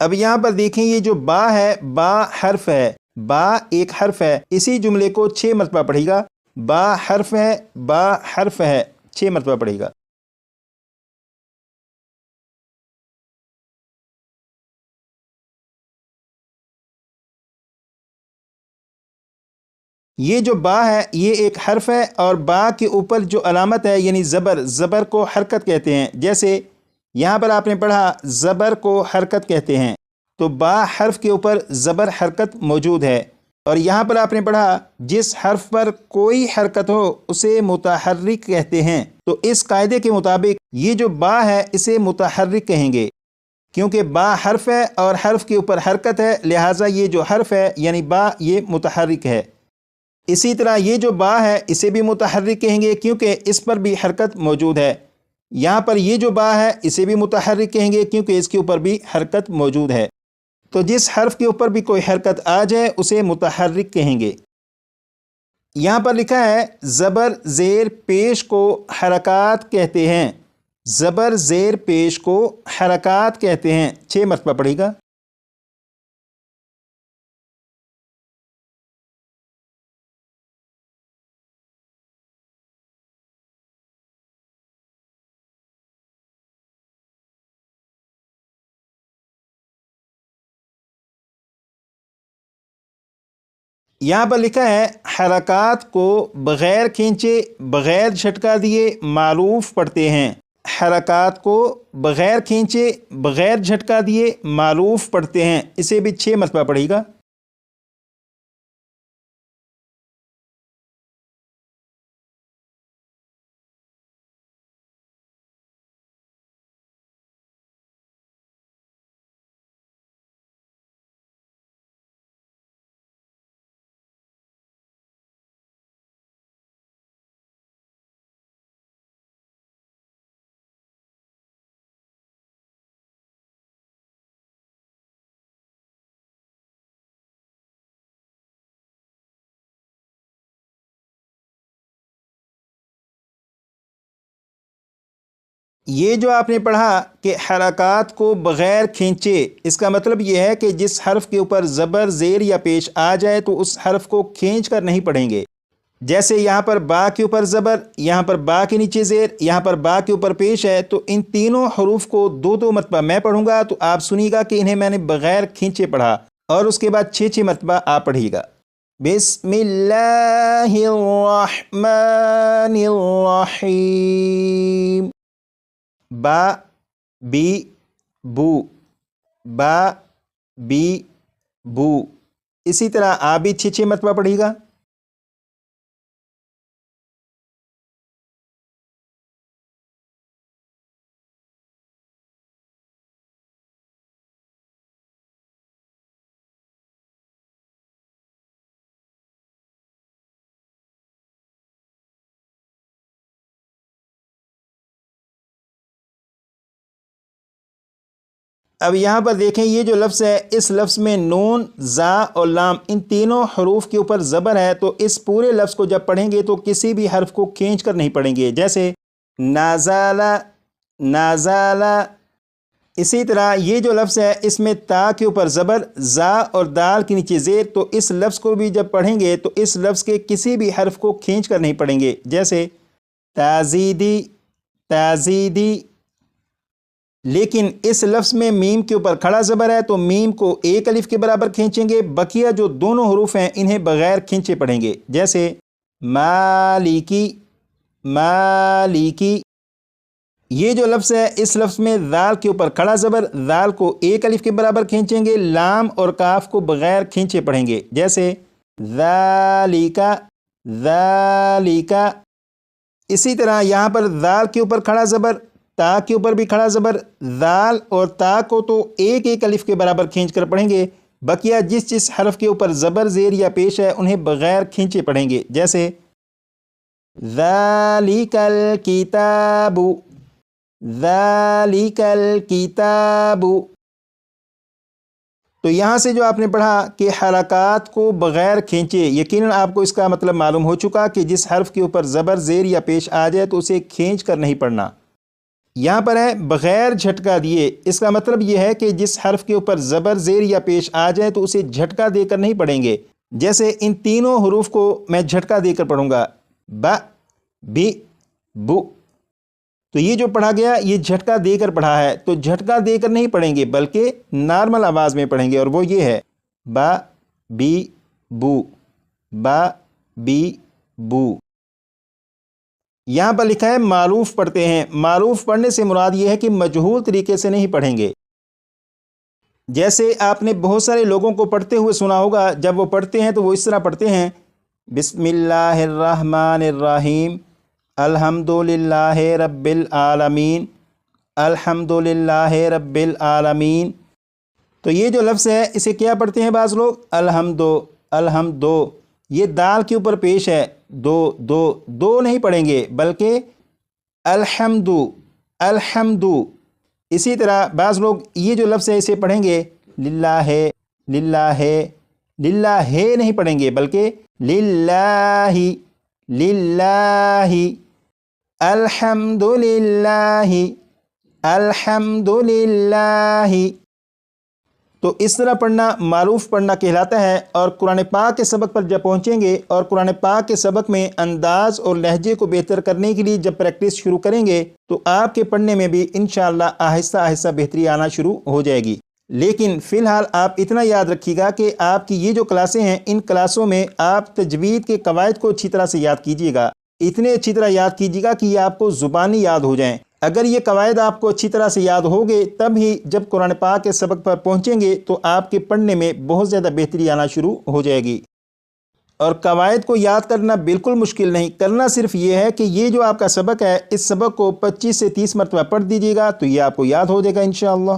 اب یہاں پر دیکھیں یہ جو با ہے، با حرف ہے، با ایک حرف ہے، اسی جملے کو 6 مرتبہ پڑھے گا۔ با حرف ہے، با حرف ہے، 6 مرتبہ پڑھے گا۔ یہ جو با ہے یہ ایک حرف ہے، اور با کے اوپر جو علامت ہے یعنی زبر، زبر کو حرکت کہتے ہیں۔ جیسے یہاں پر آپ نے پڑھا زبر کو حرکت کہتے ہیں، تو با حرف کے اوپر زبر حرکت موجود ہے۔ اور یہاں پر آپ نے پڑھا جس حرف پر کوئی حرکت ہو اسے متحرک کہتے ہیں، تو اس قاعدے کے مطابق یہ جو با ہے اسے متحرک کہیں گے، کیونکہ با حرف ہے اور حرف کے اوپر حرکت ہے، لہٰذا یہ جو حرف ہے یعنی با یہ متحرک ہے۔ اسی طرح یہ جو با ہے اسے بھی متحرک کہیں گے کیونکہ اس پر بھی حرکت موجود ہے۔ یہاں پر یہ جو با ہے اسے بھی متحرک کہیں گے کیونکہ اس کے اوپر بھی حرکت موجود ہے۔ تو جس حرف کے اوپر بھی کوئی حرکت آ جائے اسے متحرک کہیں گے۔ یہاں پر لکھا ہے زبر زیر پیش کو حرکات کہتے ہیں، زبر زیر پیش کو حرکات کہتے ہیں، 6 مرتبہ پڑھے گا۔ یہاں پر لکھا ہے حرکات کو بغیر کھینچے بغیر جھٹکا دیے معروف پڑھتے ہیں، حرکات کو بغیر کھینچے بغیر جھٹکا دیے معروف پڑھتے ہیں، اسے بھی 6 مرتبہ پڑھے گا۔ یہ جو آپ نے پڑھا کہ حرکات کو بغیر کھینچے، اس کا مطلب یہ ہے کہ جس حرف کے اوپر زبر زیر یا پیش آ جائے تو اس حرف کو کھینچ کر نہیں پڑھیں گے۔ جیسے یہاں پر با کے اوپر زبر، یہاں پر با کے نیچے زیر، یہاں پر با کے اوپر پیش ہے، تو ان تینوں حروف کو 2 مرتبہ میں پڑھوں گا تو آپ سنیے گا کہ انہیں میں نے بغیر کھینچے پڑھا، اور اس کے بعد 6 مرتبہ آپ پڑھیے گا۔ بسم اللہ الرحمن الرحیم، با بی بو، با بی بو، اسی طرح آپ بھی 6 مرتبہ پڑھیے گا۔ اب یہاں پر دیکھیں یہ جو لفظ ہے، اس لفظ میں نون، زا اور لام ان تینوں حروف کے اوپر زبر ہے، تو اس پورے لفظ کو جب پڑھیں گے تو کسی بھی حرف کو کھینچ کر نہیں پڑھیں گے، جیسے نازالا، نازالا۔ اسی طرح یہ جو لفظ ہے اس میں تا کے اوپر زبر، زا اور دال کے نیچے زیر، تو اس لفظ کو بھی جب پڑھیں گے تو اس لفظ کے کسی بھی حرف کو کھینچ کر نہیں پڑھیں گے، جیسے تازیدی، تازیدی۔ لیکن اس لفظ میں میم کے اوپر کھڑا زبر ہے تو میم کو ایک الف کے برابر کھینچیں گے، بقیہ جو دونوں حروف ہیں انہیں بغیر کھینچے پڑھیں گے، جیسے مالکی، مالکی۔ یہ جو لفظ ہے اس لفظ میں ذال کے اوپر کھڑا زبر، ذال کو ایک الف کے برابر کھینچیں گے، لام اور کاف کو بغیر کھینچے پڑھیں گے، جیسے ذالکا، ذالکا۔ اسی طرح یہاں پر ذال کے اوپر کھڑا زبر، تا کے اوپر بھی کھڑا زبر، ذال اور تا کو تو ایک ایک الف کے برابر کھینچ کر پڑھیں گے، بقیہ جس حرف کے اوپر زبر زیر یا پیش ہے انہیں بغیر کھینچے پڑھیں گے، جیسے ذالک الکتاب، ذالک الکتاب۔ تو یہاں سے جو آپ نے پڑھا کہ حرکات کو بغیر کھینچے، یقیناً آپ کو اس کا مطلب معلوم ہو چکا کہ جس حرف کے اوپر زبر زیر یا پیش آ جائے تو اسے کھینچ کر نہیں پڑھنا۔ یہاں پر ہے بغیر جھٹکا دیے، اس کا مطلب یہ ہے کہ جس حرف کے اوپر زبر زیر یا پیش آ جائے تو اسے جھٹکا دے کر نہیں پڑھیں گے۔ جیسے ان تینوں حروف کو میں جھٹکا دے کر پڑھوں گا، با، بی، بو، تو یہ جو پڑھا گیا یہ جھٹکا دے کر پڑھا ہے، تو جھٹکا دے کر نہیں پڑھیں گے بلکہ نارمل آواز میں پڑھیں گے، اور وہ یہ ہے با، بی، بو، با، بی، بو۔ یہاں پر لکھا ہے معروف پڑھتے ہیں، معروف پڑھنے سے مراد یہ ہے کہ مجہول طریقے سے نہیں پڑھیں گے۔ جیسے آپ نے بہت سارے لوگوں کو پڑھتے ہوئے سنا ہوگا، جب وہ پڑھتے ہیں تو وہ اس طرح پڑھتے ہیں، بسم اللہ الرحمن الرحیم، الحمد للہ رب العالمین، الحمد للہ رب العالمین۔ تو یہ جو لفظ ہے اسے کیا پڑھتے ہیں بعض لوگ؟ الحمدو، الحمدو، یہ دال کے اوپر پیش ہے، دو دو دو نہیں پڑھیں گے بلکہ الحمدو، الحمدو۔ اسی طرح بعض لوگ یہ جو لفظ ہے اسے پڑھیں گے للہ، للہ، للہ نہیں پڑھیں گے بلکہ للہ، للہ، الحمد للہ، الحمد للہ۔ تو اس طرح پڑھنا معروف پڑھنا کہلاتا ہے۔ اور قرآن پاک کے سبق پر جب پہنچیں گے اور قرآن پاک کے سبق میں انداز اور لہجے کو بہتر کرنے کے لیے جب پریکٹس شروع کریں گے تو آپ کے پڑھنے میں بھی انشاءاللہ آہستہ آہستہ بہتری آنا شروع ہو جائے گی۔ لیکن فی الحال آپ اتنا یاد رکھیے گا کہ آپ کی یہ جو کلاسیں ہیں ان کلاسوں میں آپ تجوید کے قواعد کو اچھی طرح سے یاد کیجیے گا، اتنے اچھی طرح یاد کیجیے گا کہ یہ آپ کو زبانی یاد ہو جائیں۔ اگر یہ قواعد آپ کو اچھی طرح سے یاد ہوگے تب ہی جب قرآن پاک کے سبق پر پہنچیں گے تو آپ کے پڑھنے میں بہت زیادہ بہتری آنا شروع ہو جائے گی۔ اور قواعد کو یاد کرنا بالکل مشکل نہیں، کرنا صرف یہ ہے کہ یہ جو آپ کا سبق ہے اس سبق کو 25 سے 30 مرتبہ پڑھ دیجیے گا تو یہ آپ کو یاد ہو جائے گا انشاءاللہ۔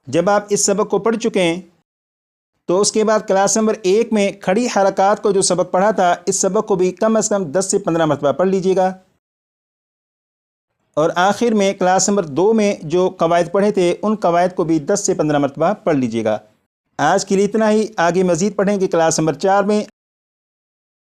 جب آپ اس سبق کو پڑھ چکے ہیں تو اس کے بعد کلاس نمبر 1 میں کھڑی حرکات کو جو سبق پڑھا تھا اس سبق کو بھی کم از کم 10 سے 15 مرتبہ پڑھ لیجیے گا۔ اور آخر میں کلاس نمبر 2 میں جو قواعد پڑھے تھے ان قواعد کو بھی 10 سے 15 مرتبہ پڑھ لیجیے گا۔ آج کے لیے اتنا ہی، آگے مزید پڑھیں گے کلاس نمبر 4 میں۔